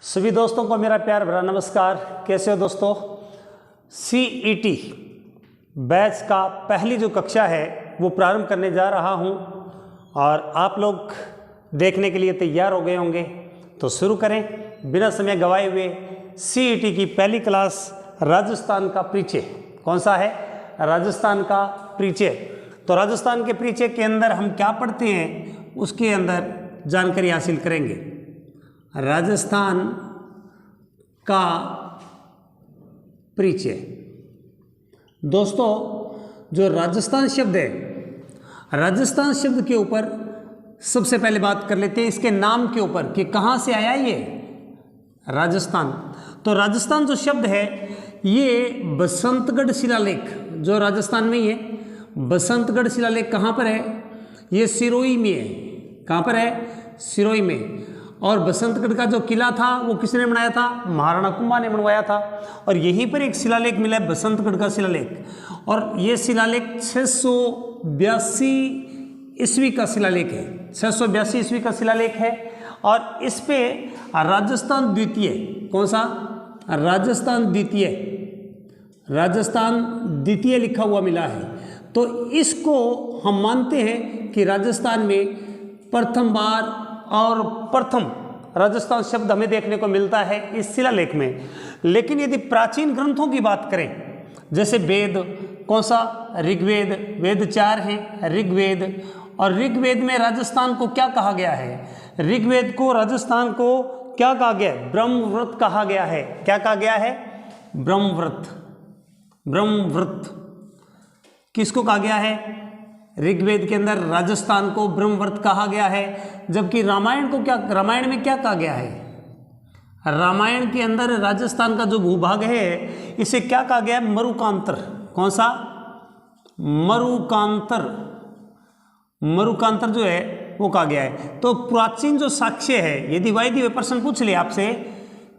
सभी दोस्तों को मेरा प्यार भरा नमस्कार। कैसे हो दोस्तों? CET बैच का पहली जो कक्षा है वो प्रारंभ करने जा रहा हूं और आप लोग देखने के लिए तैयार हो गए होंगे, तो शुरू करें बिना समय गवाए हुए। CET की पहली क्लास राजस्थान का परिचय। कौन सा है? राजस्थान का परिचय। तो राजस्थान के परिचय के अंदर हम क्या पढ़ते हैं उसके अंदर जानकारी हासिल करेंगे। राजस्थान का परिचय। दोस्तों, जो राजस्थान शब्द है, राजस्थान शब्द के ऊपर सबसे पहले बात कर लेते हैं इसके नाम के ऊपर कि कहाँ से आया ये राजस्थान। तो राजस्थान जो शब्द है ये बसंतगढ़ शिलालेख, जो राजस्थान में ही है, बसंतगढ़ शिलालेख कहाँ पर है? ये सिरोही में है। कहाँ पर है? सिरोही में। और बसंतगढ़ का जो किला था वो किसने बनाया था? महाराणा कुंभा ने बनवाया था। और यहीं पर एक शिलालेख मिला है, बसंतगढ़ का शिलालेख। और ये शिलालेख 682 ईस्वी का शिलालेख है। 682 ईस्वी का शिलालेख है। और इस पे राजस्थान द्वितीय, कौन सा? राजस्थान द्वितीय, राजस्थान द्वितीय लिखा हुआ मिला है। तो इसको हम मानते हैं कि राजस्थान में प्रथम बार और प्रथम राजस्थान शब्द हमें देखने को मिलता है इस शिलालेख में। लेकिन यदि प्राचीन ग्रंथों की बात करें, जैसे वेद, कौन सा? ऋग्वेद, वेद 4 हैं ऋग्वेद। और ऋग्वेद में राजस्थान को क्या कहा गया है? ऋग्वेद को राजस्थान को क्या कहा गया है? ब्रह्मव्रत कहा गया है। क्या कहा गया है? ब्रह्मव्रत। ब्रह्मव्रत किसको कहा गया है? ऋग्वेद के अंदर राजस्थान को ब्रह्मव्रत कहा गया है। जबकि रामायण को क्या, रामायण में क्या कहा गया है? रामायण के अंदर राजस्थान का जो भूभाग है इसे क्या कहा गया है? मरुकांतर। कौन सा? मरुकांतर। मरुकांतर जो है वो कहा गया है। तो प्राचीन जो साक्ष्य है, यदि वायदीय प्रश्न पूछ ले आपसे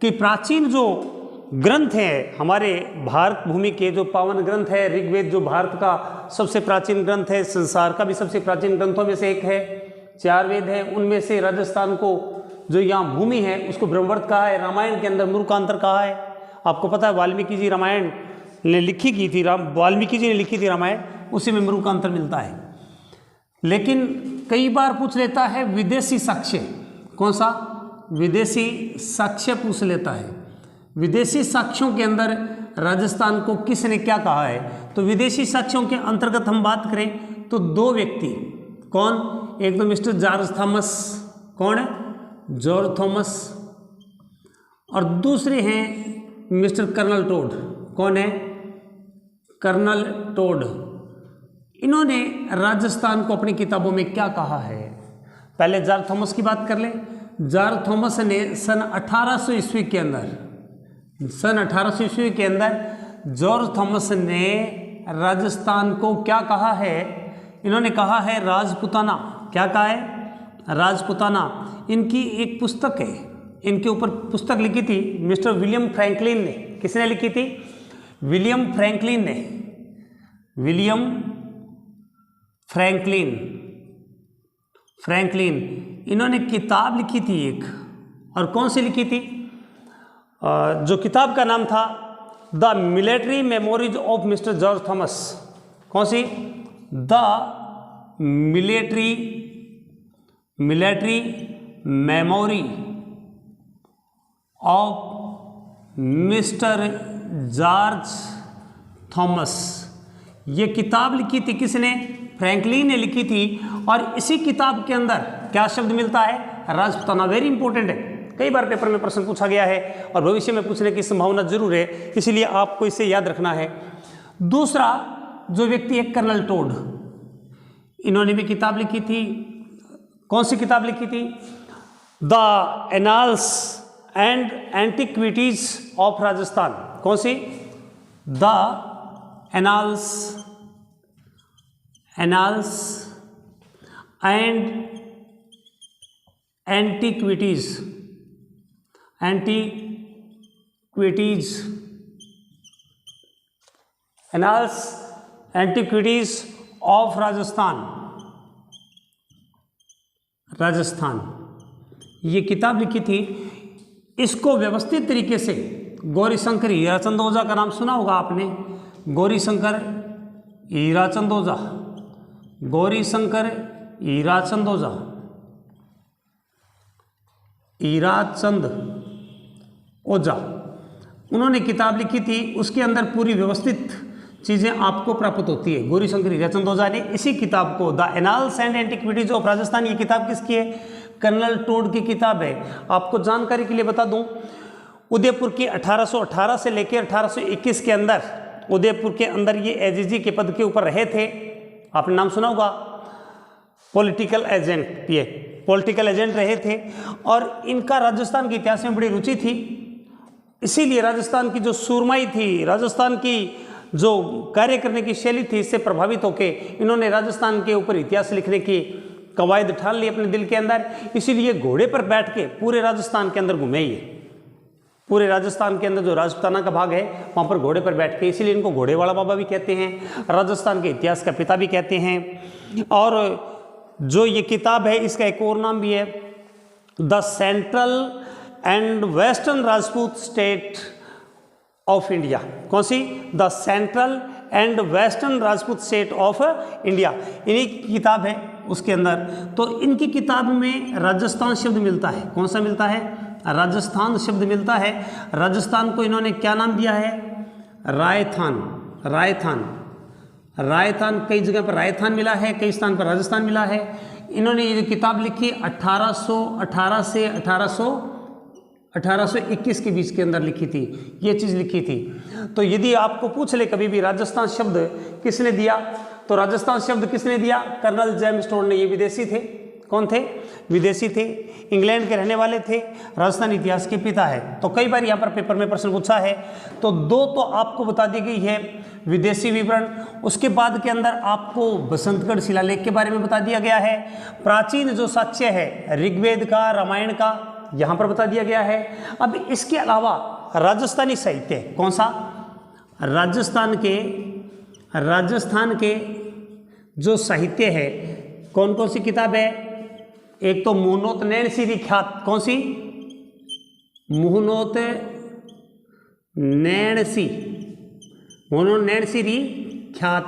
कि प्राचीन जो ग्रंथ हैं हमारे भारत भूमि के, जो पावन ग्रंथ है ऋग्वेद, जो भारत का सबसे प्राचीन ग्रंथ है, संसार का भी सबसे प्राचीन ग्रंथों में से एक है, 4 वेद है, उनमें से राजस्थान को जो यहाँ भूमि है उसको ब्रह्मव्रत कहा है। रामायण के अंदर मरुकांतर कहा है। आपको पता है वाल्मीकि जी रामायण ने लिखी की थी, वाल्मीकि जी ने लिखी थी रामायण, उसी में मरुकांतर मिलता है। लेकिन कई बार पूछ लेता है विदेशी साक्ष्य। कौन सा? विदेशी साक्ष्य पूछ लेता है। विदेशी साक्ष्यों के अंदर राजस्थान को किसने क्या कहा है? तो विदेशी साक्ष्यों के अंतर्गत हम बात करें तो 2 व्यक्ति, कौन? एक तो मिस्टर जॉर्ज थॉमस। कौन है? George Thomas. और दूसरे हैं मिस्टर कर्नल टोड। कौन है? Colonel Tod. इन्होंने राजस्थान को अपनी किताबों में क्या कहा है? पहले जॉर्ज थॉमस की बात कर ले। जॉर्ज थॉमस ने सन 1800 ईस्वी के अंदर, सन 1800 ईस्वी के अंदर जॉर्ज थॉमस ने राजस्थान को क्या कहा है? इन्होंने कहा है राजपुताना। क्या कहा है? राजपुताना। इनकी एक पुस्तक है, इनके ऊपर पुस्तक लिखी थी मिस्टर विलियम फ्रैंकलिन ने। किसने लिखी थी? विलियम फ्रैंकलिन ने। विलियम फ्रैंकलिन, फ्रैंकलिन इन्होंने किताब लिखी थी एक। और कौन सी लिखी थी? जो किताब का नाम था the military memories of mister George Thomas. कौन सी? The military memory of mister George Thomas. ये किताब लिखी थी किसने? फ्रैंकलिन ने लिखी थी। और इसी किताब के अंदर क्या शब्द मिलता है? राजपुताना। वेरी इंपॉर्टेंट है, कई बार पेपर में प्रश्न पूछा गया है और भविष्य में पूछने की संभावना जरूर है, इसीलिए आपको इसे याद रखना है। दूसरा जो व्यक्ति है कर्नल टोड, इन्होंने भी किताब लिखी थी। कौन सी किताब लिखी थी? The annals and antiquities of Rajasthan. कौन सी? The annals and antiquities annals antiquities of Rajasthan. ये किताब लिखी थी इसको व्यवस्थित तरीके से गौरीशंकर हीराचंद ओझा का नाम सुना होगा आपने, गौरीशंकर हीराचंद ओझा, गौरीशंकर हीराचंद ओझा, हीराचंद ओझा, उन्होंने किताब लिखी थी, उसके अंदर पूरी व्यवस्थित चीज़ें आपको प्राप्त होती है। गौरीशंकर हीराचंद ओझा ने इसी किताब को the annals and antiquities of Rajasthan, ये किताब किसकी है? कर्नल टोड की किताब है। आपको जानकारी के लिए बता दूं, उदयपुर की 1818 से लेकर 1821 के अंदर उदयपुर के अंदर ये एजीजी के पद के ऊपर रहे थे। आपने नाम सुना होगा, पॉलिटिकल एजेंट, ये पॉलिटिकल एजेंट रहे थे और इनका राजस्थान के इतिहास में बड़ी रुचि थी। इसीलिए राजस्थान की जो सूरमाई थी, राजस्थान की जो कार्य करने की शैली थी, इससे प्रभावित होकर इन्होंने राजस्थान के ऊपर इतिहास लिखने की कवायद ठान ली अपने दिल के अंदर। इसीलिए घोड़े पर बैठ के पूरे राजस्थान के अंदर घूमे, ये पूरे राजस्थान के अंदर जो राजपूताना का भाग है वहाँ पर घोड़े पर बैठ के, इसीलिए इनको घोड़े वाला बाबा भी कहते हैं, राजस्थान के इतिहास का पिता भी कहते हैं। और जो ये किताब है इसका एक और नाम भी है, the central and western Rajput state of India. कौन सी? The central and western Rajput state of India, इन्हीं की किताब है उसके अंदर। तो इनकी किताब में राजस्थान शब्द मिलता है। कौन सा मिलता है? राजस्थान शब्द मिलता है। राजस्थान को इन्होंने क्या नाम दिया है? रायथान। रायथान, रायथान, कई जगह पर रायथान मिला है, कई स्थान पर राजस्थान मिला है। इन्होंने ये जो किताब लिखी 1818 से 1821 के बीच के अंदर लिखी थी, ये चीज़ लिखी थी। तो यदि आपको पूछ ले कभी भी राजस्थान शब्द किसने दिया, तो राजस्थान शब्द किसने दिया? कर्नल जेम्स टोड ने। ये विदेशी थे। कौन थे? विदेशी थे, इंग्लैंड के रहने वाले थे, राजस्थान इतिहास के पिता है। तो कई बार यहाँ पर पेपर में प्रश्न पूछा है। तो दो तो आपको बता दी गई है विदेशी विवरण, उसके बाद के अंदर आपको बसंतगढ़ शिलालेख के बारे में बता दिया गया है। प्राचीन जो साक्ष्य है ऋग्वेद का, रामायण का, यहाँ पर बता दिया गया है। अब इसके अलावा राजस्थानी साहित्य, कौन सा? राजस्थान के जो साहित्य है, कौन कौन सी किताब है? एक तो मुहनोत नैणसीरी ख्यात। कौन सी? मुहनोत नैणसीरी ख्यात।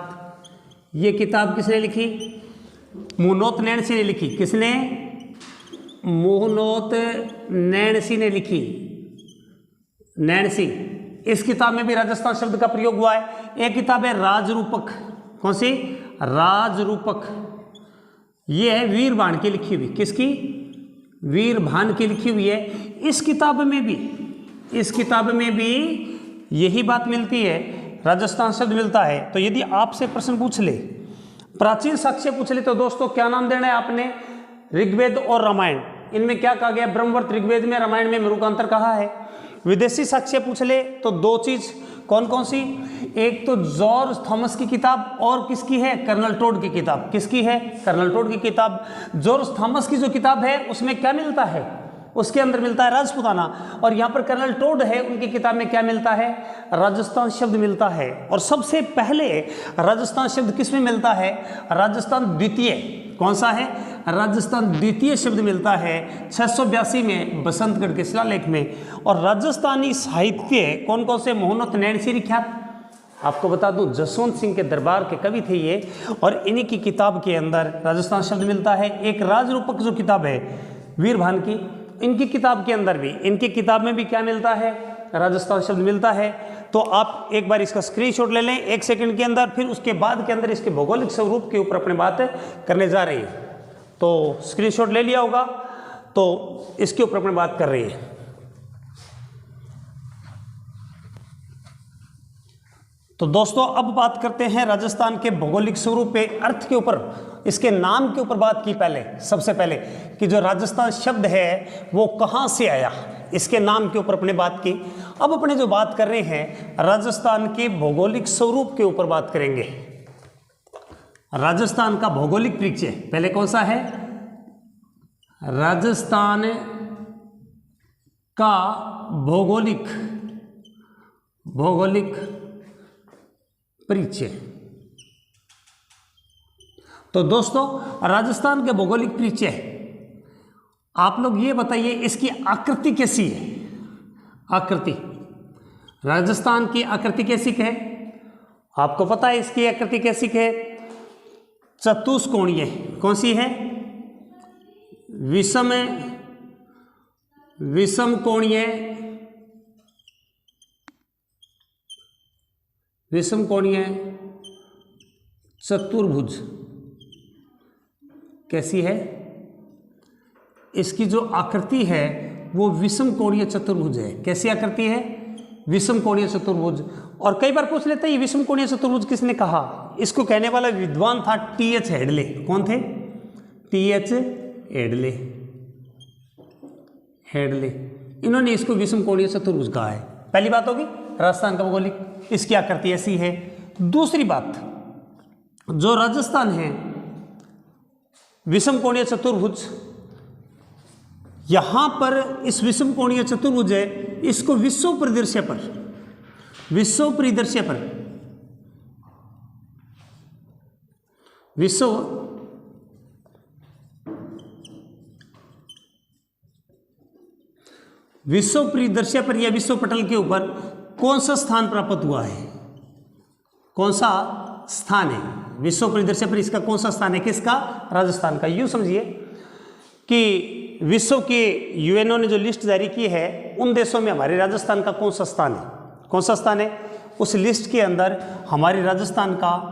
ये किताब किसने लिखी? मुहनोत नैणसी ने लिखी। किसने? मुहनोत नैणसी ने लिखी। नैणसी। इस किताब में भी राजस्थान शब्द का प्रयोग हुआ है। एक किताब है राजरूपक। कौन सी? राजरूपक। ये है वीरभान की लिखी हुई। किसकी? वीरभान की लिखी हुई है। इस किताब में भी यही बात मिलती है, राजस्थान शब्द मिलता है। तो यदि आपसे प्रश्न पूछ ले, प्राचीन साक्ष्य पूछ ले, तो दोस्तों क्या नाम देना है आपने? ऋग्वेद और रामायण। इनमें क्या कहा गया? ब्रह्मवर्त ऋग्वेद में, रामायण में मरुकांतर कहा है। विदेशी साक्ष्य पूछ ले तो दो चीज, कौन कौन सी? एक तो जॉर्ज थॉमस की किताब, और किसकी है? कर्नल टोड की किताब। किसकी है? कर्नल टोड की किताब। जॉर्ज थॉमस की जो किताब है उसमें क्या मिलता है? उसके अंदर मिलता है राजपूताना। और यहाँ पर कर्नल टोड है, उनकी किताब में क्या मिलता है? राजस्थान शब्द मिलता है। और सबसे पहले राजस्थान शब्द किस में मिलता है? राजस्थान द्वितीय। कौन सा है? राजस्थान द्वितीय शब्द मिलता है 682 में बसंतगढ़ के शिलालेख में। और राजस्थानी साहित्य कौन कौन से? मुहनोत नैणसीरी ख्यात। आपको बता दूं जसवंत सिंह के दरबार के कवि थे ये, और इन्हीं की किताब के अंदर राजस्थान शब्द मिलता है। एक राजरूपक जो किताब है वीरभान की, इनकी किताब के अंदर भी, इनकी किताब में भी क्या मिलता है? राजस्थान शब्द मिलता है। तो आप एक बार इसका स्क्रीनशॉट ले लें 1 सेकंड के अंदर, फिर उसके बाद के अंदर इसके भौगोलिक स्वरूप के ऊपर अपनी बात करने जा रही है। तो स्क्रीनशॉट ले लिया होगा, तो इसके ऊपर अपनी बात कर रही है। तो दोस्तों अब बात करते हैं राजस्थान के भौगोलिक स्वरूप पे, अर्थ के ऊपर, इसके नाम के ऊपर बात की पहले, सबसे पहले कि जो राजस्थान शब्द है वो कहाँ से आया, इसके नाम के ऊपर अपने बात की। अब अपने जो बात कर रहे हैं राजस्थान के भौगोलिक स्वरूप के ऊपर बात करेंगे। राजस्थान का भौगोलिक परिचय पहले कौन सा है? राजस्थान का भौगोलिक परिचय। तो दोस्तों राजस्थान के भौगोलिक परिचय, आप लोग ये बताइए इसकी आकृति कैसी है? आकृति, राजस्थान की आकृति कैसी है? आपको पता है इसकी आकृति कैसी है? चतुष्कोणीय। कौन सी है? विषम कोणीय चतुर्भुज। कैसी है? इसकी जो आकृति है वो विषम कोणीय चतुर्भुज है। कैसी आकृति है? विषम कोणीय चतुर्भुज। और कई बार पूछ लेते हैं ये विषम कोणीय चतुर्भुज किसने कहा? इसको कहने वाला विद्वान था टी.एच. हेडले। कौन थे? टी.एच. हेडले। इन्होंने इसको विषम कोणीय चतुर्भुज कहा है। पहली बात होगी राजस्थान का भौगोलिक, इसकी आकृति ऐसी है। दूसरी बात, जो राजस्थान है विषम कोणीय चतुर्भुज, यहां पर इस विषम कोणीय चतुर्भुज है, इसको विश्व परिदृश्य पर या विश्व पटल के ऊपर कौन सा स्थान प्राप्त हुआ है? कौन सा स्थान है विश्व परिदृश्य पर? इसका कौन सा स्थान है? किसका? राजस्थान का। यूं समझिए कि विश्व के यूएनओ ने जो लिस्ट जारी की है, उन देशों में हमारे राजस्थान का कौन सा स्थान है? कौन सा स्थान है? उस लिस्ट के अंदर हमारे राजस्थान का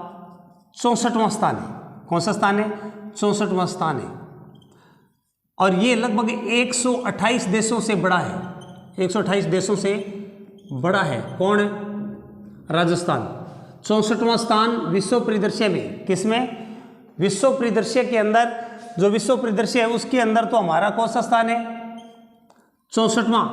64वां स्थान है। कौन सा स्थान है? 64वां स्थान है। और ये लगभग 128 देशों से बड़ा है। 128 देशों से बड़ा है। कौन? राजस्थान। 64वां स्थान विश्व परिदृश्य में। किसमें? विश्व परिदृश्य के अंदर। जो विश्व परिदृश्य है उसके अंदर तो हमारा कौन सा स्थान है? 64वां।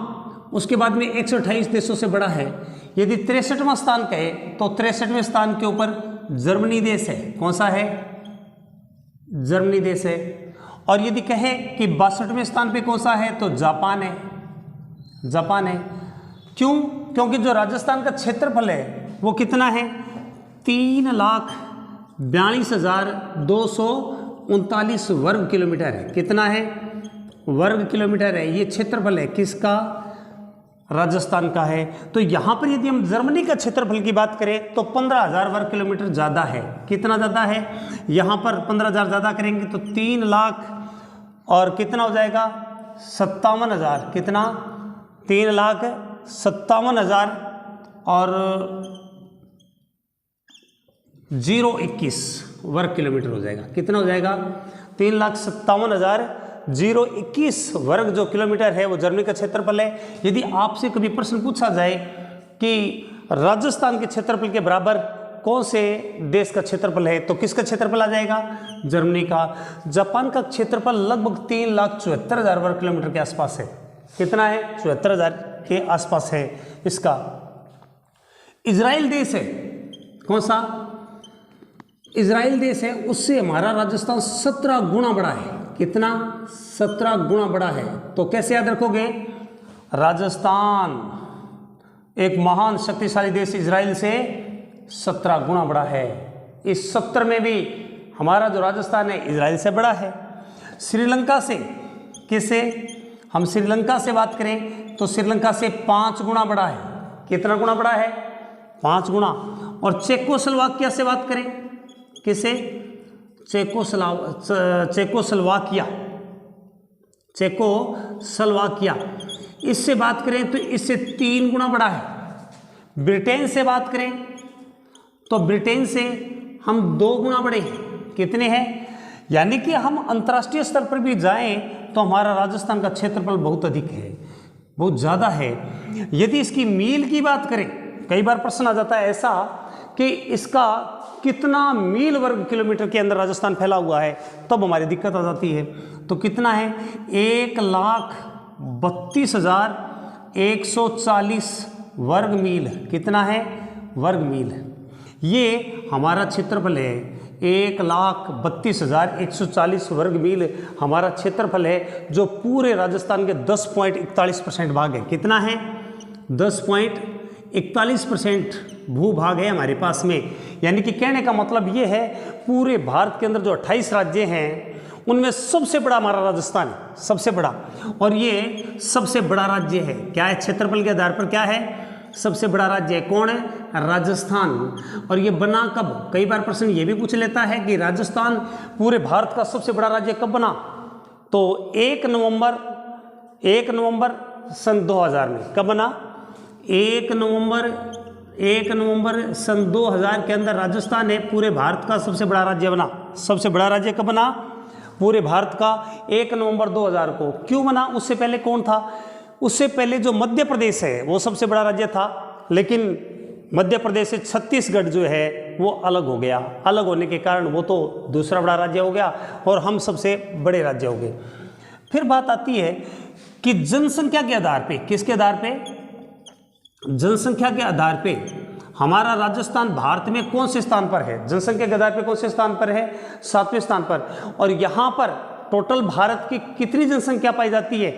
उसके बाद में 128 देशों से बड़ा है। यदि 63वां स्थान कहे तो 63वें स्थान के ऊपर जर्मनी देश है। कौन सा है? जर्मनी देश है। और यदि कहे कि 62वें स्थान पे कौन सा है तो जापान है। जापान है। क्यों? क्योंकि जो राजस्थान का क्षेत्रफल है वो कितना है? 3,42,239 वर्ग किलोमीटर है। कितना है? वर्ग किलोमीटर है। ये क्षेत्रफल है किसका? राजस्थान का है। तो यहाँ पर यदि हम जर्मनी का क्षेत्रफल की बात करें तो 15,000 वर्ग किलोमीटर ज़्यादा है। कितना ज़्यादा है? यहाँ पर 15,000 ज़्यादा करेंगे तो 3 लाख और कितना हो जाएगा? 57,000। कितना? 3,57,000 और 021 वर्ग किलोमीटर हो जाएगा। कितना हो जाएगा? 3,57,021 वर्ग जो किलोमीटर है वो जर्मनी का क्षेत्रफल है। यदि आपसे कभी प्रश्न पूछा जाए कि राजस्थान के क्षेत्रफल के बराबर कौन से देश का क्षेत्रफल है तो किसका क्षेत्रफल आ जाएगा? जर्मनी का। जापान का क्षेत्रफल लगभग 3,74,000 वर्ग किलोमीटर के आसपास है। कितना है? 74,000 के आसपास है इसका। इजराइल देश है। कौन सा? इजराइल देश है, उससे हमारा राजस्थान 17 गुना बड़ा है। कितना? 17 गुना बड़ा है। तो कैसे याद रखोगे? राजस्थान एक महान शक्तिशाली देश इजराइल से 17 गुना बड़ा है। इस 70 में भी हमारा जो राजस्थान है इजराइल से बड़ा है। श्रीलंका से किससे? हम श्रीलंका से बात करें तो श्रीलंका से 5 गुना बड़ा है। कितना गुना बड़ा है? 5 गुना। और चेकोस्लोवाकिया से बात करें, किसे? चेकोस्लोवाकिया, इससे बात करें तो इससे 3 गुना बड़ा है। ब्रिटेन से बात करें तो ब्रिटेन से हम 2 गुना बड़े हैं। कितने हैं? यानी कि हम अंतर्राष्ट्रीय स्तर पर भी जाएं तो हमारा राजस्थान का क्षेत्रफल बहुत अधिक है, बहुत ज़्यादा है। यदि इसकी मील की बात करें, कई बार प्रश्न आ जाता है ऐसा कि इसका कितना मील वर्ग किलोमीटर के अंदर राजस्थान फैला हुआ है, तब हमारी दिक्कत आ जाती है। तो कितना है? 1,32,140 वर्ग मील। कितना है? वर्ग मील। ये हमारा क्षेत्रफल है। 1,32,140 वर्ग मील हमारा क्षेत्रफल है, जो पूरे राजस्थान के 10.41% भाग है। कितना है? 10.41% भूभाग है हमारे पास में। यानी कि कहने का मतलब ये है पूरे भारत के अंदर जो 28 राज्य हैं उनमें सबसे बड़ा हमारा राजस्थान है, सबसे बड़ा। और ये सबसे बड़ा राज्य है, क्या है, क्षेत्रफल के आधार पर क्या है, सबसे बड़ा राज्य है। कौन है, राजस्थान। और ये बना कब, कई बार प्रश्न ये भी पूछ लेता है कि राजस्थान पूरे भारत का सबसे बड़ा राज्य कब बना, तो 1 नवंबर सन 2000 में। कब बना, 1 नवंबर सन 2000 के अंदर राजस्थान है पूरे भारत का सबसे बड़ा राज्य बना। सबसे बड़ा राज्य कब बना, पूरे भारत का 1 नवंबर 2000 को। क्यों बना, उससे पहले कौन था, उससे पहले जो मध्य प्रदेश है वो सबसे बड़ा राज्य था, लेकिन मध्य प्रदेश से छत्तीसगढ़ जो है वो अलग हो गया। अलग होने के कारण वो तो दूसरा बड़ा राज्य हो गया और हम सबसे बड़े राज्य हो गए। फिर बात आती है कि जनसंख्या के आधार पे, किसके आधार पे, जनसंख्या के आधार पे हमारा राजस्थान भारत में कौन से स्थान पर है, जनसंख्या के आधार पे कौन से स्थान पर है, 7वें स्थान पर। और यहाँ पर टोटल भारत की कितनी जनसंख्या पाई जाती है,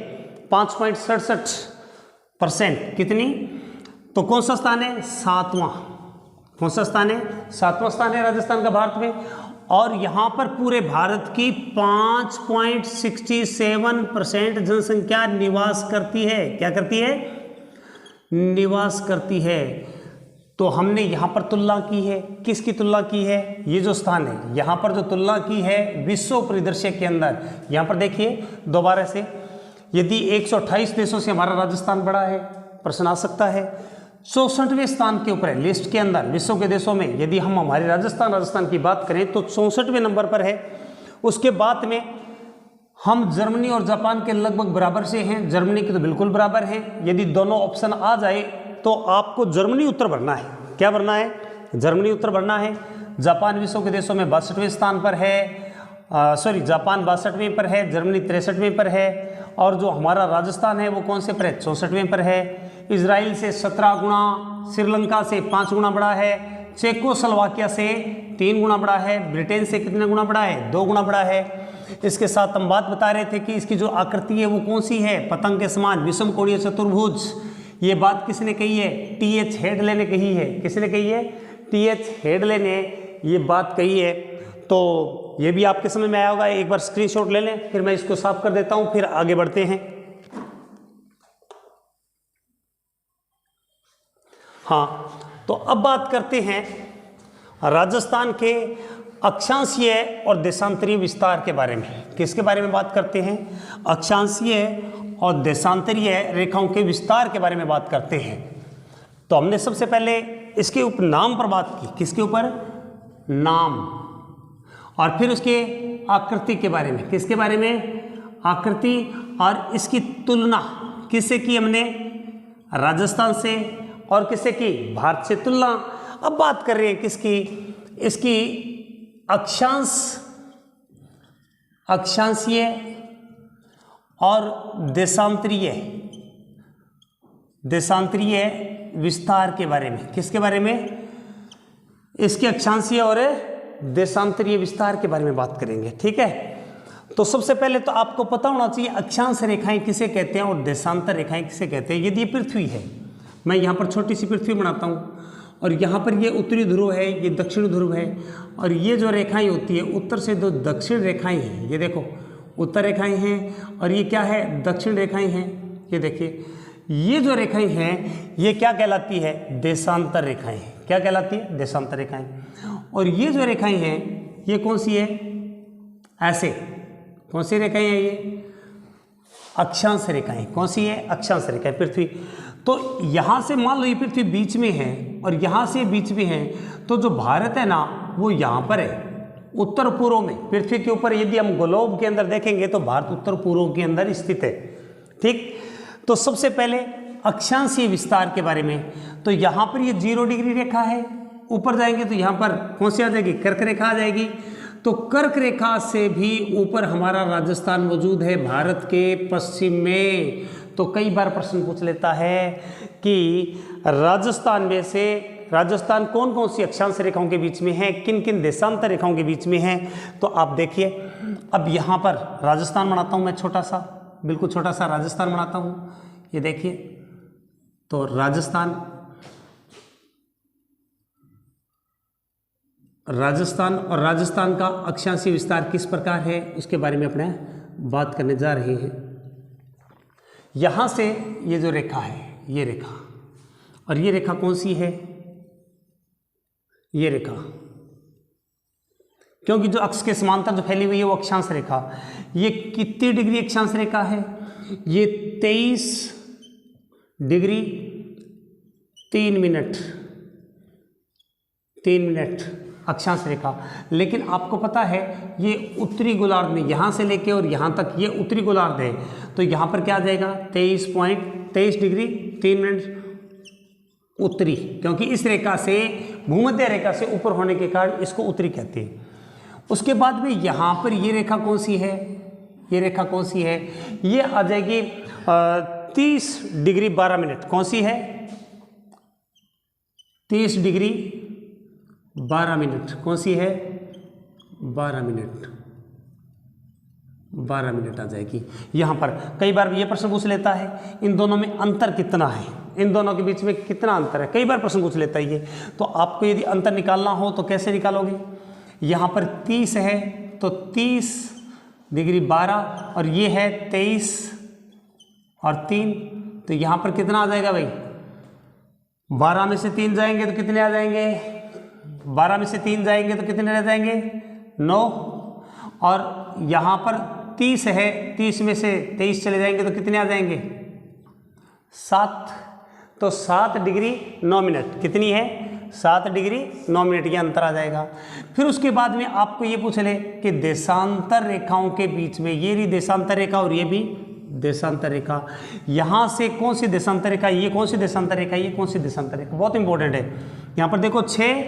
5.67%। कितनी, तो कौन सा स्थान है, 7वां। कौन सा स्थान है, 7वां स्थान है राजस्थान का भारत में। और यहाँ पर पूरे भारत की 5.67% जनसंख्या निवास करती है। क्या करती है, निवास करती है। तो हमने यहाँ पर तुलना की है, किसकी तुलना की है, ये जो स्थान है यहाँ पर जो तुलना की है विश्व परिदृश्य के अंदर। यहाँ पर देखिए दोबारा से, यदि 128 देशों से हमारा राजस्थान बड़ा है, प्रश्न आ सकता है। 64वें स्थान के ऊपर है लिस्ट के अंदर विश्व के देशों में। यदि हम हमारे राजस्थान की बात करें तो 64वें नंबर पर है। उसके बाद में हम जर्मनी और जापान के लगभग बराबर से हैं, जर्मनी के तो बिल्कुल बराबर हैं। यदि दोनों ऑप्शन आ जाए तो आपको जर्मनी उत्तर भरना है। क्या भरना है, जर्मनी उत्तर भरना है। जापान विश्व के देशों में 62वें स्थान पर है, जापान 62वें पर है, जर्मनी 63वें पर है। और जो हमारा राजस्थान है वो कौन से पर है, 64वें पर है। इजराइल से 17 गुना, श्रीलंका से 5 गुना बड़ा है, चेकोस्लोवाकिया से 3 गुना बड़ा है, ब्रिटेन से कितने गुना बड़ा है, 2 गुना बड़ा है। इसके साथ हम बात बता रहे थे कि इसकी जो आकृति है वो कौन सी है, पतंग के समान विषम कोणीय चतुर्भुज। ये बात किसने कही है, टी.एच. हेडले ने कही है। किसने कही है, टी.एच. हेडले ने ये बात कही है। तो ये भी आपके समझ में आया होगा, एक बार स्क्रीनशॉट ले लें, फिर मैं इसको साफ कर देता हूं, फिर आगे बढ़ते हैं। हाँ, तो अब बात करते हैं राजस्थान के अक्षांशीय और देशांतरीय विस्तार के बारे में। किसके बारे में बात करते हैं, अक्षांशीय और देशांतरीय रेखाओं के विस्तार के बारे में बात करते हैं। तो हमने सबसे पहले इसके उपनाम पर बात की, किसके ऊपर, नाम। और फिर उसके आकृति के बारे में, किसके बारे में, आकृति। और इसकी तुलना किससे की हमने, राजस्थान से। और किससे की, भारत से तुलना। अब बात कर रहे हैं किसकी, इसकी अक्षांशीय और देशांतरीय विस्तार के बारे में। किसके बारे में, इसके अक्षांशीय और देशांतरीय विस्तार के बारे में बात करेंगे। ठीक है, तो सबसे पहले तो आपको पता होना चाहिए अक्षांश रेखाएं किसे कहते हैं और देशांतर रेखाएं किसे कहते हैं। यदि ये पृथ्वी है, मैं यहाँ पर छोटी सी पृथ्वी बनाता हूँ और यहाँ पर ये उत्तरी ध्रुव है, ये दक्षिण ध्रुव है। और ये जो रेखाएं होती है, उत्तर से दो दक्षिण रेखाएं हैं, ये देखो उत्तर रेखाएं हैं और ये क्या है, दक्षिण रेखाएं हैं। ये देखिए, ये जो रेखाएं हैं ये क्या कहलाती है, देशांतर रेखाएं। क्या कहलाती है, देशांतर रेखाएं। और ये जो रेखाएं हैं ये कौन सी है, ऐसे कौन सी रेखाएं हैं, ये अक्षांश रेखाएं। कौन सी है, अक्षांश रेखाएं। पृथ्वी, तो यहाँ से मान लो ये पृथ्वी बीच में है और यहाँ से बीच में है, तो जो भारत है ना वो यहाँ पर है, उत्तर पूर्व में। पृथ्वी के ऊपर यदि हम ग्लोब के अंदर देखेंगे तो भारत उत्तर पूर्व के अंदर स्थित है। ठीक, तो सबसे पहले अक्षांशीय विस्तार के बारे में। तो यहाँ पर ये 0 डिग्री रेखा है, ऊपर जाएंगे तो यहाँ पर कौन सी आ जाएगी, कर्क रेखा आ जाएगी। तो कर्क रेखा से भी ऊपर हमारा राजस्थान मौजूद है, भारत के पश्चिम में। तो कई बार प्रश्न पूछ लेता है कि राजस्थान में से, राजस्थान कौन कौन सी अक्षांश रेखाओं के बीच में है, किन किन देशांतर रेखाओं के बीच में है। तो आप देखिए, अब यहाँ पर राजस्थान बनाता हूँ मैं, छोटा सा, बिल्कुल छोटा सा राजस्थान बनाता हूँ। ये देखिए, तो राजस्थान, राजस्थान और राजस्थान का अक्षांशीय विस्तार किस प्रकार है उसके बारे में अपने बात करने जा रहे हैं। यहाँ से ये जो रेखा है, ये रेखा, और ये रेखा कौन सी है, ये रेखा, क्योंकि जो अक्ष के समांतर जो फैली हुई है वो अक्षांश रेखा। ये कितनी डिग्री अक्षांश रेखा है, ये 23 डिग्री 3 मिनट अक्षांश रेखा। लेकिन आपको पता है ये उत्तरी गोलार्ध में, यहाँ से लेके और यहाँ तक ये उत्तरी गोलार्ध है, तो यहाँ पर क्या आ जाएगा 23 डिग्री 3 मिनट उत्तरी, क्योंकि इस रेखा से, भूमध्य रेखा से ऊपर होने के कारण इसको उत्तरी कहते हैं। उसके बाद में यहाँ पर ये रेखा कौन सी है, ये रेखा कौन सी है, ये आ जाएगी 30 डिग्री 12 मिनट। कौन सी है, 30 डिग्री 12 मिनट। कौन सी है, 12 मिनट आ जाएगी। यहाँ पर कई बार ये प्रश्न पूछ लेता है इन दोनों में अंतर कितना है, इन दोनों के बीच में कितना अंतर है, कई बार प्रश्न पूछ लेता है ये। तो आपको यदि अंतर निकालना हो तो कैसे निकालोगे, यहाँ पर 30 है तो 30 डिग्री 12 और ये है 23 और 3, तो यहाँ पर कितना आ जाएगा भाई, 12 में से 3 जाएंगे तो कितने आ जाएंगे, 12 में से 3 जाएंगे तो कितने रह जाएंगे 9, और यहाँ पर 30 है, 30 में से 23 चले जाएंगे तो कितने आ जाएंगे 7, तो 7 डिग्री 9 मिनट। कितनी है, 7 डिग्री 9 मिनट, ये अंतर आ जाएगा। फिर उसके बाद में आपको ये पूछ ले कि देशांतर रेखाओं के बीच में, ये रही देशांतर रेखा और ये भी देशांतर रेखा, यहाँ से कौन सी देशांतर रेखा, ये कौन सी देशांतर रेखा, ये कौन सी देशांतर रेखा, बहुत इंपॉर्टेंट है। यहाँ पर देखो 6,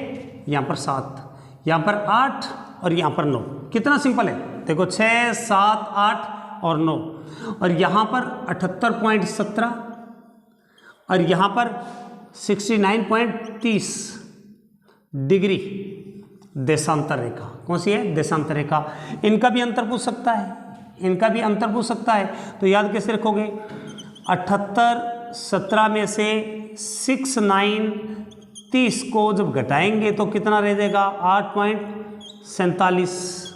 यहाँ पर 7, यहाँ पर 8 और यहाँ पर 9। कितना सिंपल है, देखो 6, 7, 8 और 9, और यहाँ पर 78.17 और यहाँ पर 69.30 डिग्री देशांतर रेखा। कौन सी है, देशांतर रेखा। इनका भी अंतर पूछ सकता है, इनका भी अंतर पूछ सकता है, तो याद कैसे रखोगे, 78, 17 में से 69.30 को जब घटाएंगे तो कितना रह जाएगा, 8.47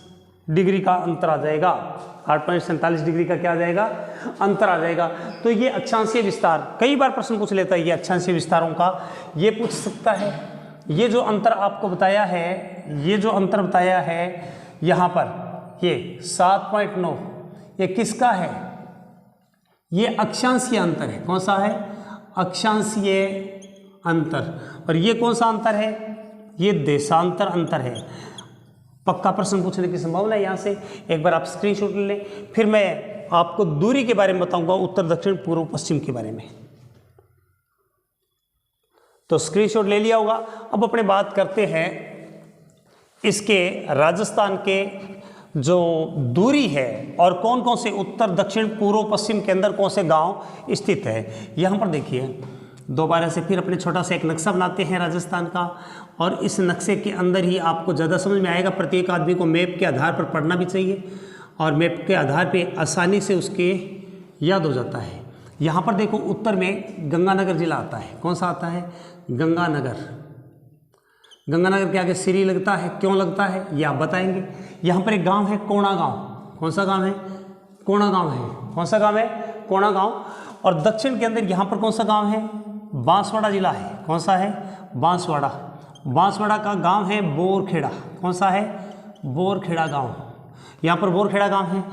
डिग्री का अंतर आ जाएगा। 8.47 डिग्री का क्या आ जाएगा, अंतर आ जाएगा। तो ये अक्षांशीय विस्तार, कई बार प्रश्न पूछ लेता है ये अक्षांशीय विस्तारों का, ये पूछ सकता है। ये जो अंतर आपको बताया है, ये जो अंतर बताया है यहाँ पर, ये 7.9, ये किसका है, ये अक्षांशीय अंतर है। कौन सा है, अक्षांशीय अंतर। और ये कौन सा अंतर है, ये देशांतर अंतर है। पक्का प्रश्न पूछने की संभावना है यहाँ से, एक बार आप स्क्रीनशॉट ले लें। फिर मैं आपको दूरी के बारे में बताऊंगा, उत्तर दक्षिण पूर्व पश्चिम के बारे में। तो स्क्रीनशॉट ले लिया होगा। अब अपने बात करते हैं इसके राजस्थान के जो दूरी है और कौन कौन से उत्तर दक्षिण पूर्व पश्चिम के अंदर कौन से गांव स्थित है। यहाँ पर देखिए, दोबारा से फिर अपने छोटा सा एक नक्शा बनाते हैं राजस्थान का, और इस नक्शे के अंदर ही आपको ज़्यादा समझ में आएगा। प्रत्येक आदमी को मैप के आधार पर पढ़ना भी चाहिए और मैप के आधार पे आसानी से उसके याद हो जाता है। यहाँ पर देखो, उत्तर में गंगानगर जिला आता है। कौन सा आता है, गंगानगर। गंगानगर के आगे श्री लगता है, क्यों लगता है ये आप बताएंगे। यहाँ पर एक गांव है कोणा गांव। कौन सा गांव है, कोणा गांव है। कौन सा गांव है, कोणा गांव। और दक्षिण के अंदर यहाँ पर कौन सा गांव है, बांसवाड़ा जिला है। कौन सा है, बांसवाड़ा। बांसवाड़ा का गांव है बोरखेड़ा। कौन सा है, बोरखेड़ा गांव। यहाँ पर बोरखेड़ा गांव है।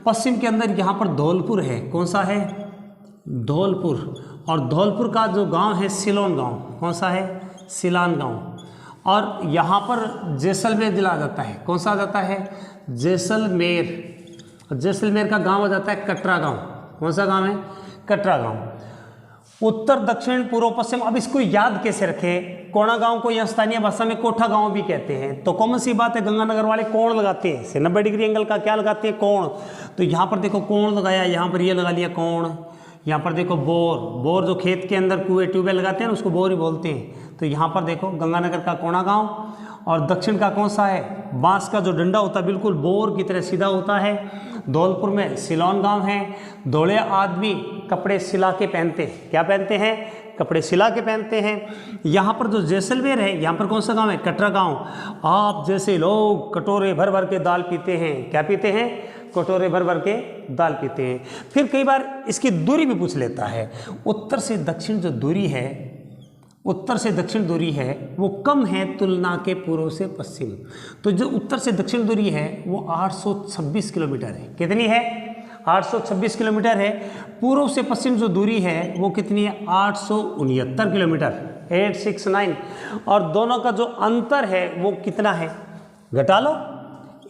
पश्चिम के अंदर यहाँ पर धौलपुर है। कौन सा है, धौलपुर। और धौलपुर का जो गांव है सिलोन गांव। कौन सा है, सिलान गांव। और यहाँ पर जैसलमेर जिला आ जाता है। कौन सा आ जाता है, जैसलमेर। जैसलमेर का गांव आ जाता है कटरा गांव। कौन सा गांव है, कटरा गांव। उत्तर दक्षिण पूर्व पश्चिम। अब इसको याद कैसे रखें, कोणा गांव को यहाँ स्थानीय भाषा में कोठा गांव भी कहते हैं। तो कॉमन सी बात है, गंगानगर वाले कोण लगाते हैं, से 90 डिग्री एंगल का क्या लगाते हैं, कोण। तो यहाँ पर देखो कोण लगाया, यहाँ पर ये लगा लिया कोण। यहाँ पर देखो बोर। बोर जो खेत के अंदर कुएं ट्यूबवेल लगाते हैं उसको बोर ही बोलते हैं। तो यहाँ पर देखो गंगानगर का कोणा गांव। और दक्षिण का कौन सा है, बांस का जो डंडा होता है बिल्कुल बोर की तरह सीधा होता है। धौलपुर में सिलोन गांव है। धौले आदमी कपड़े सिला के पहनते हैं। क्या पहनते हैं? कपड़े सिला के पहनते हैं। यहाँ पर जो जैसलमेर है, यहाँ पर कौन सा गांव है? कटरा गांव। आप जैसे लोग कटोरे भर भर के दाल पीते हैं। क्या पीते हैं? कटोरे भर भर के दाल पीते हैं। फिर कई बार इसकी दूरी भी पूछ लेता है। उत्तर से दक्षिण जो दूरी है, उत्तर से दक्षिण दूरी है वो कम है तुलना के पूर्व से पश्चिम। तो जो उत्तर से दक्षिण दूरी है वो 826 किलोमीटर है। कितनी है? 826 किलोमीटर है। पूर्व से पश्चिम जो दूरी है वो कितनी है? 869 किलोमीटर, 869। और दोनों का जो अंतर है वो कितना है? घटा लो।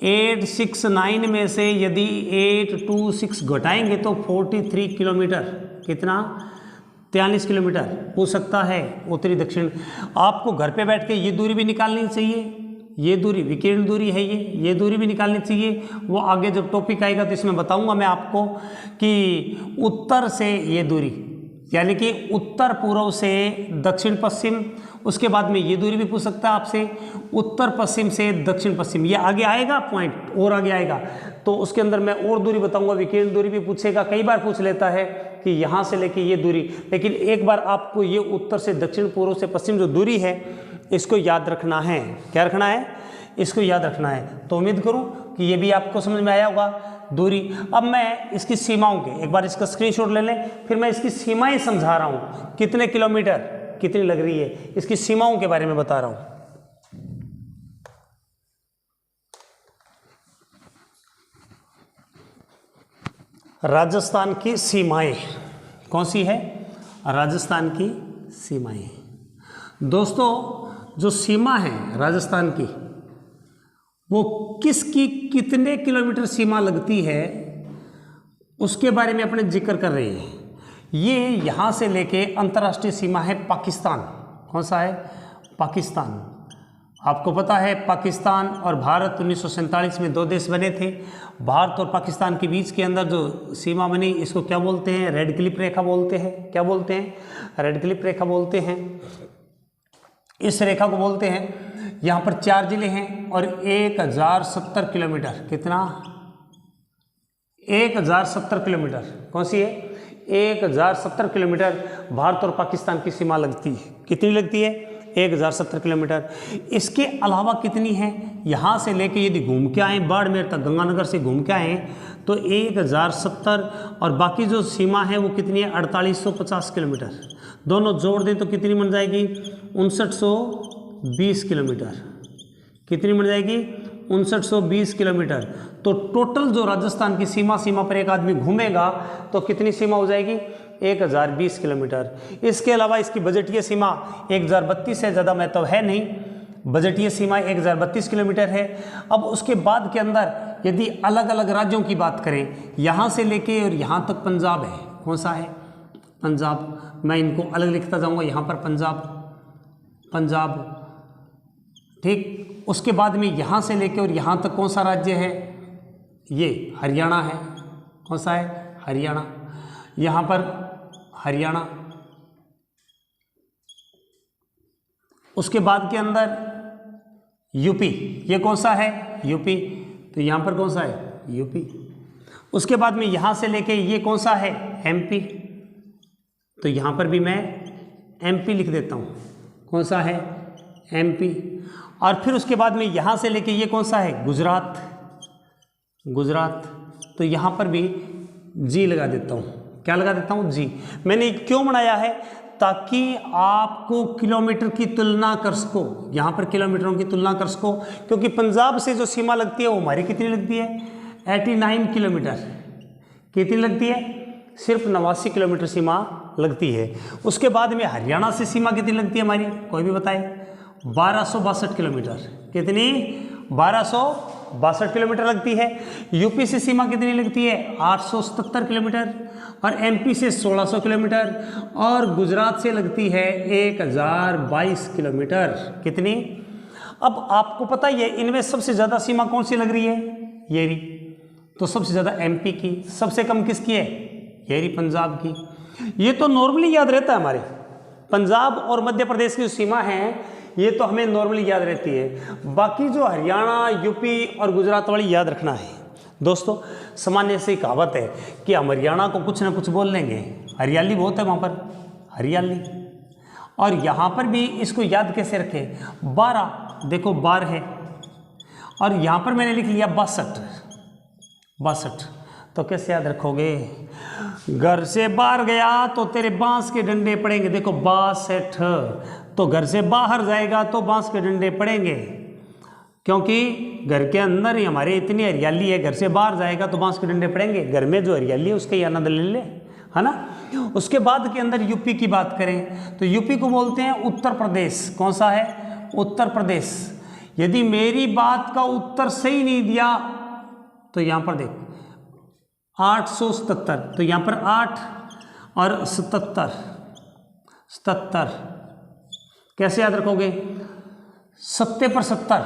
869 में से यदि 826 घटाएंगे तो 43 किलोमीटर। कितना? 43 किलोमीटर हो सकता है उत्तरी दक्षिण। आपको घर पे बैठ के ये दूरी भी निकालनी चाहिए। ये दूरी विकिरण दूरी है, ये दूरी भी निकालनी चाहिए। वो आगे जब टॉपिक आएगा तो इसमें बताऊंगा मैं आपको कि उत्तर से ये दूरी, यानी कि उत्तर पूर्व से दक्षिण पश्चिम। उसके बाद में ये दूरी भी पूछ सकता है आपसे, उत्तर पश्चिम से दक्षिण पश्चिम। ये आगे आएगा पॉइंट, और आगे आएगा तो उसके अंदर मैं और दूरी बताऊंगा। विकिरण दूरी भी पूछेगा, कई बार पूछ लेता है कि यहाँ से लेके ये दूरी। लेकिन एक बार आपको ये उत्तर से दक्षिण पूर्व से पश्चिम जो दूरी है इसको याद रखना है। क्या रखना है? इसको याद रखना है। तो उम्मीद करूँ कि ये भी आपको समझ में आया होगा दूरी। अब मैं इसकी सीमाओं के एक बार इसका स्क्रीनशॉट ले लें, फिर मैं इसकी सीमाएं समझा रहा हूँ। कितने किलोमीटर कितनी लग रही है, इसकी सीमाओं के बारे में बता रहा हूँ। राजस्थान की सीमाएं कौन सी है? राजस्थान की सीमाएं। दोस्तों जो सीमा है राजस्थान की वो किसकी कितने किलोमीटर सीमा लगती है उसके बारे में अपने जिक्र कर रहे हैं। ये यहाँ से लेके अंतर्राष्ट्रीय सीमा है पाकिस्तान। कौन सा है? पाकिस्तान। आपको पता है पाकिस्तान और भारत 1947 में दो देश बने थे। भारत और पाकिस्तान के बीच के अंदर जो सीमा बनी इसको क्या बोलते हैं? रेड क्लिफ रेखा बोलते हैं। क्या बोलते हैं? रेड क्लिफ रेखा बोलते हैं। इस रेखा को बोलते हैं। यहाँ पर 4 जिले हैं और 1070 किलोमीटर। कितना? 1070 किलोमीटर। कौन सी है? 1070 किलोमीटर भारत और पाकिस्तान की सीमा लगती है। कितनी लगती है? 1070 किलोमीटर। इसके अलावा कितनी है? यहाँ से लेके यदि घूम के आए बाड़मेर तक, गंगानगर से घूम के आए तो 1070, और बाकी जो सीमा है वो कितनी है? 4850 किलोमीटर। दोनों जोड़ दें तो कितनी बन जाएगी? 5920 किलोमीटर। कितनी बन जाएगी? 5920 किलोमीटर। तो टोटल जो राजस्थान की सीमा पर एक आदमी घूमेगा तो कितनी सीमा हो जाएगी? 1020 किलोमीटर। इसके अलावा इसकी बजटीय सीमा 1032 से ज़्यादा महत्व है नहीं। बजटीय सीमा 1032 किलोमीटर है। अब उसके बाद के अंदर यदि अलग अलग राज्यों की बात करें, यहाँ से लेके और यहाँ तक पंजाब है। कौन सा है? पंजाब। मैं इनको अलग लिखता जाऊँगा। यहाँ पर पंजाब, ठीक। उसके बाद में यहाँ से लेके और यहाँ तक कौन सा राज्य है? ये हरियाणा है। कौन सा है? हरियाणा। यहाँ पर हरियाणा। उसके बाद के अंदर यूपी। ये कौन सा है? यूपी। तो यहाँ पर कौन सा है? यूपी। उसके बाद में यहाँ से लेके ये कौन सा है? एमपी। तो यहाँ पर भी मैं एमपी लिख देता हूँ। कौन सा है? एमपी। और फिर उसके बाद में यहाँ से लेके ये कौन सा है? गुजरात। तो यहाँ पर भी जी लगा देता हूँ। क्या लगा देता हूँ? जी। मैंने क्यों बनाया है? ताकि आपको किलोमीटर की तुलना कर सको, यहाँ पर किलोमीटरों की तुलना कर सको। क्योंकि पंजाब से जो सीमा लगती है वो हमारी कितनी लगती है? 89 किलोमीटर। कितनी लगती है? सिर्फ 89 किलोमीटर सीमा लगती है। उसके बाद में हरियाणा से सीमा कितनी लगती है हमारी? कोई भी बताए? 1262 किलोमीटर। कितनी? 1262 किलोमीटर लगती है। यूपी से सीमा कितनी लगती है? 877 किलोमीटर। और एमपी से 1600 किलोमीटर। और गुजरात से लगती है 1022 किलोमीटर। कितनी? अब आपको पता ही है इनमें सबसे ज़्यादा सीमा कौन सी लग रही है? ये रही। तो सबसे ज़्यादा एमपी की, सबसे कम किसकी है? ये रही पंजाब की। ये तो नॉर्मली याद रहता है हमारे। पंजाब और मध्य प्रदेश की जो सीमा है ये तो हमें नॉर्मली याद रहती है। बाकी जो हरियाणा, यूपी और गुजरात वाली याद रखना है। दोस्तों सामान्य से कहावत है कि हम हरियाणा को कुछ ना कुछ बोल लेंगे, हरियाली बहुत है वहाँ पर, हरियाली। और यहाँ पर भी इसको याद कैसे रखें, 12, देखो 12 है, और यहाँ पर मैंने लिख लिया 62, तो कैसे याद रखोगे, घर से बाहर गया तो तेरे बांस के डंडे पड़ेंगे, देखो 62, तो घर से बाहर जाएगा तो बांस के डंडे पड़ेंगे, क्योंकि घर के अंदर ही हमारे इतनी हरियाली है, घर से बाहर जाएगा तो बांस के डंडे पड़ेंगे, घर में जो हरियाली है उसका ही आनंद ले ले, है ना। उसके बाद के अंदर यूपी की बात करें तो यूपी को बोलते हैं उत्तर प्रदेश। कौन सा है, उत्तर प्रदेश। यदि मेरी बात का उत्तर सही नहीं दिया तो यहाँ पर देख 877, तो यहाँ पर 8 और 77, कैसे याद रखोगे, 70 पर 70,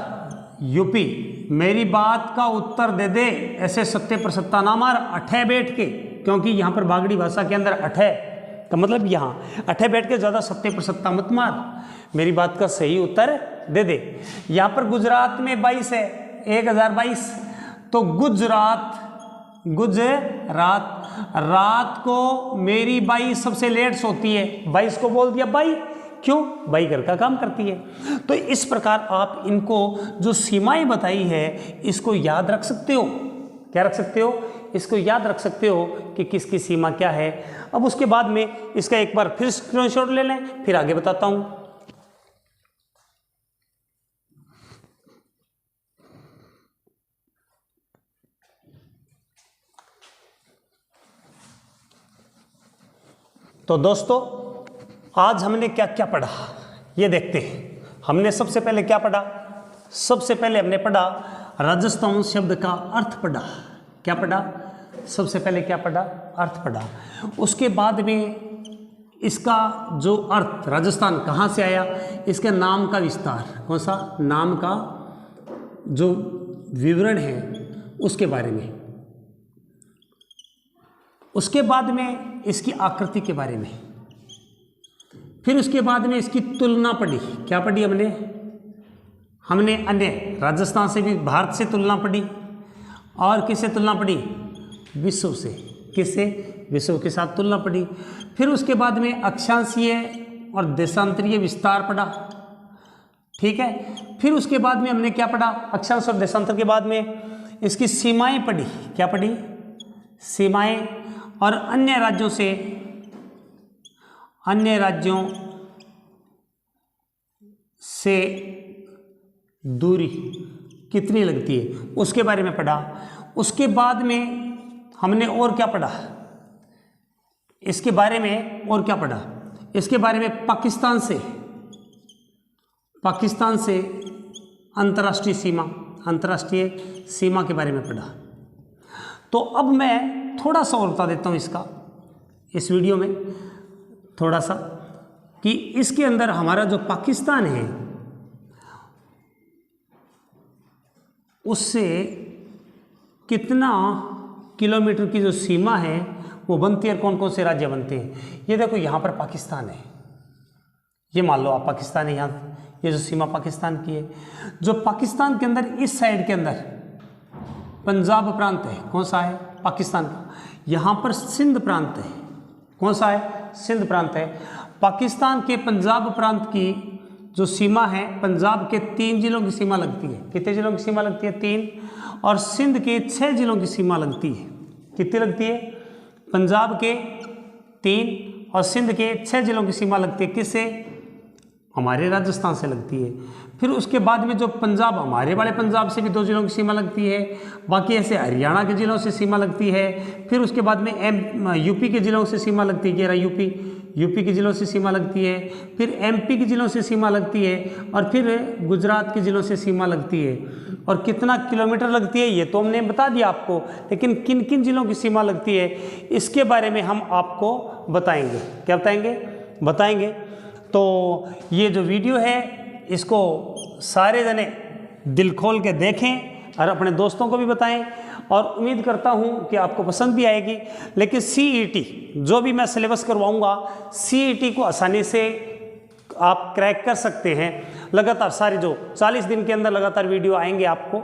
यूपी। मेरी बात का उत्तर दे दे, ऐसे 70 पर 70 ना मार, अठे बैठ के, क्योंकि यहाँ पर बागड़ी भाषा के अंदर अठे का मतलब यहाँ अठे बैठ के, ज़्यादा 70 पर 70 मत मार, मेरी बात का सही उत्तर दे दे। यहाँ पर गुजरात में 22 है, 1022, तो गुजरात, रात को मेरी बाई सबसे लेट सोती है, 22 को बोल दिया बाई, क्यों, बाई घर का काम करती है। तो इस प्रकार आप इनको जो सीमाएं बताई है इसको याद रख सकते हो। क्या रख सकते हो, इसको याद रख सकते हो कि किसकी सीमा क्या है। अब उसके बाद में इसका एक बार फिर स्क्रीनशॉट ले लें, फिर आगे बताता हूं। तो दोस्तों आज हमने क्या क्या पढ़ा ये देखते हैं। हमने सबसे पहले क्या पढ़ा, सबसे पहले हमने पढ़ा राजस्थान शब्द का अर्थ पढ़ा। क्या पढ़ा, सबसे पहले क्या पढ़ा, अर्थ पढ़ा। उसके बाद में इसका जो अर्थ, राजस्थान कहाँ से आया, इसके नाम का विस्तार, कौन सा, नाम का जो विवरण है उसके बारे में। उसके बाद में इसकी आकृति के बारे में, फिर उसके बाद में इसकी तुलना पढ़ी। क्या पढ़ी हमने अन्य राजस्थान से भी, भारत से तुलना पढ़ी, और किससे तुलना पढ़ी, विश्व से। किससे, विश्व के साथ तुलना पढ़ी। फिर उसके बाद में अक्षांशीय और देशांतरीय विस्तार पढ़ा, ठीक है। फिर उसके बाद में हमने क्या पढ़ा, अक्षांश और देशांतर के बाद में इसकी सीमाएं पढ़ी। क्या पढ़ी, सीमाएं, और अन्य राज्यों से दूरी कितनी लगती है उसके बारे में पढ़ा। उसके बाद में हमने और क्या पढ़ा, इसके बारे में और क्या पढ़ा, इसके बारे में पाकिस्तान से अंतर्राष्ट्रीय सीमा के बारे में पढ़ा। तो अब मैं थोड़ा सा और बता देता हूँ इसका, इस वीडियो में थोड़ा सा, कि इसके अंदर हमारा जो पाकिस्तान है उससे कितना किलोमीटर की जो सीमा है वो बनती है, और कौन कौन से राज्य बनते हैं। ये देखो यहाँ पर पाकिस्तान है, ये मान लो आप पाकिस्तान है, यहाँ ये जो सीमा पाकिस्तान की है। जो पाकिस्तान के अंदर इस साइड के अंदर पंजाब प्रांत है, कौन सा है, पाकिस्तान का। यहाँ पर सिंध प्रांत है, कौन सा है, सिंध प्रांत है। पाकिस्तान के पंजाब प्रांत की जो सीमा है, पंजाब के 3 जिलों की सीमा लगती है। कितने जिलों की सीमा लगती है, 3, और सिंध के 6 जिलों की सीमा लगती है। कितनी लगती है, पंजाब के 3 और सिंध के 6 जिलों की सीमा लगती है। किससे, हमारे राजस्थान से लगती है। फिर उसके बाद में जो पंजाब, हमारे वाले पंजाब से भी 2 जिलों की सीमा लगती है, बाकी ऐसे हरियाणा के जिलों से सीमा लगती है। फिर उसके बाद में यूपी के जिलों से सीमा लगती है, ये यूपी के जिलों से सीमा लगती है। फिर एमपी के जिलों से सीमा लगती है, और फिर गुजरात के जिलों से सीमा लगती है। और कितना किलोमीटर लगती है ये तो हमने बता दिया आपको, लेकिन किन किन जिलों की सीमा लगती है इसके बारे में हम आपको बताएंगे। क्या बताएंगे। तो ये जो वीडियो है इसको सारे जने दिल खोल के देखें और अपने दोस्तों को भी बताएं, और उम्मीद करता हूं कि आपको पसंद भी आएगी। लेकिन CET जो भी मैं सिलेबस करवाऊंगा, CET को आसानी से आप क्रैक कर सकते हैं। लगातार सारी जो 40 दिन के अंदर लगातार वीडियो आएंगे आपको।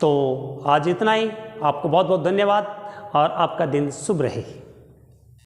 तो आज इतना ही, आपको बहुत बहुत धन्यवाद और आपका दिन शुभ रहे।